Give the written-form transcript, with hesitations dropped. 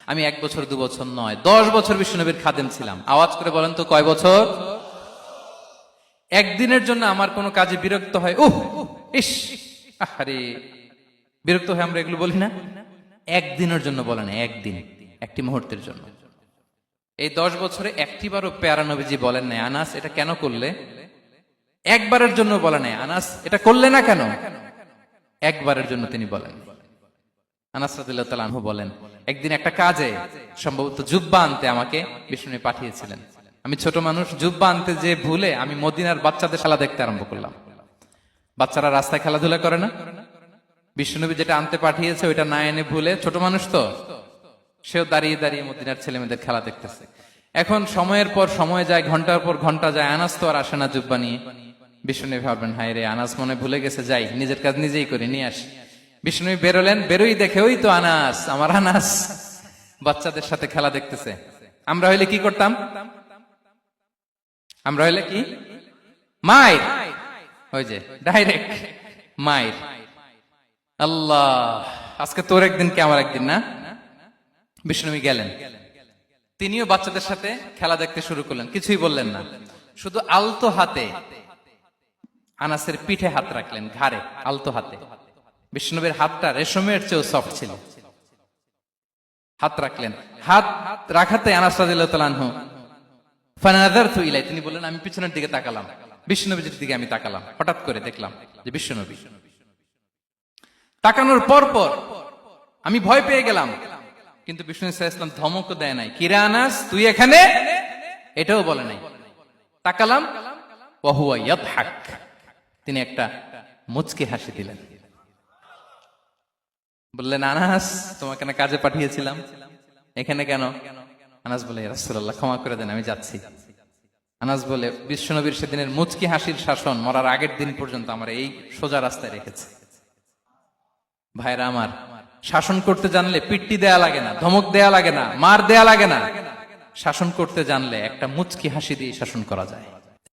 আমি 1 বছর 2 বছর নয়, 10 বছর বিশ্বনবীর খাদেম ছিলাম। আওয়াজ করে বলেন তো কয় বছর? একদিনের জন্য আমার কোনো কাজে বিরক্ত হয়, ইস, আরে বিরক্ত হয়, আমরা এগুলো বলি না? একদিনের জন্য বলে না, একদিন, একটি মুহূর্তের জন্য। এই 10 বছরে একটিবারও প্যারা নবীজি বলেন নাই, আনাস এটা কেন করলে? একবারের জন্য বলে নাই, আনাস এটা করলে না কেন? একবারের জন্য তিনি বলেন। আনাস রাদিয়াল্লাহু তাআলা আনহু বলেন, একদিন একটা কাজে সম্ভবত জুব্বা আনতে আমাকে বিষ্ণু পাঠিয়েছিলেন। আমি ছোট মানুষ, জুব্বা আনতে যে ভুলে আমি মদিনার বাচ্চাদের খেলা দেখতে আরম্ভ করলাম। বাচ্চারা রাস্তায় খেলাধুলা করে না? বিষ্ণুনবী যেটা আনতে পাঠিয়েছে ওইটা না এনে ভুলে, ছোট মানুষ তো, সেও দাঁড়িয়ে দাঁড়িয়ে মদিনার ছেলে মেয়েদের খেলা দেখতেছে। এখন সময়ের পর সময় যায়, ঘন্টার পর ঘন্টা যায়, আনাস তো আর আসে না জুব্বা নিয়ে। বিষ্ণুনবী ভাবলেন, হায় রে, আনাস মনে ভুলে গেছে, যাই নিজের কাজ নিজেই করে নিয়ে আসি। বিষ্ণুনবী বেরোলেন, বেরোই দেখে ওই তো আনাস, আমার আনাস বাচ্চাদের সাথে খেলা দেখতেছে। আমরা হইলে কি করতাম? আমরা হইলে কি? মাইর, ওই যে ডাইরেক্ট মাইর। আল্লাহ, আজকে তোর একদিন কে আমার একদিন না। বিষ্ণুনবী গেলেন, তিনিও বাচ্চাদের সাথে খেলা দেখতে শুরু করলেন, কিছুই বললেন না, শুধু আলতো হাতে আনাসের পিঠে হাত রাখলেন, ঘাড়ে আলতো হাতে। বিষ্ণুনবীর হাতটা রেশমের চেয়েও সফট ছিল। হাত রাখলেন, হাত রাখাতে আনাস রাদিয়াল্লাহু তাআলা আনহু ফানাযারতু ইলাই, তিনি বললেন আমি পিছনের দিকে তাকালাম, বিষ্ণুনবীর দিকে আমি তাকালাম, হঠাৎ করে দেখলাম যে বিষ্ণুনবী। তাকানোর পর পর আমি ভয় পেয়ে গেলাম, কিন্তু বিষ্ণু সাল্লাল্লাহু আলাইহি ওয়াসাল্লাম ধমকও দেয় নাই, কিরে আনাস তুই এখানে, এটাও বলে নাই। তাকালাম, ওয়া হুয়া ইয়াদহাক, তিনি একটা মুচকি হাসি দিলেন। বললেন, আনাস তোমাকে না কাজে পাঠিয়েছিলাম, এখানে কেন? আনাস বলে, ইয়া রাসূলুল্লাহ ক্ষমা করে দেন, আমি যাচ্ছি। আনাস বলে, বিশ্বনবীর সেদিনের মুচকি হাসির শাসন মরার আগের দিন পর্যন্ত আমার এই সোজা রাস্তায় রেখেছে। ভাইরা আমার, শাসন করতে জানলে পিট্টি দেয়া লাগে না, ধমক দেয়া লাগে না, মার দেয়া লাগে না। শাসন করতে জানলে একটা মুচকি হাসি দিয়ে শাসন করা যায়।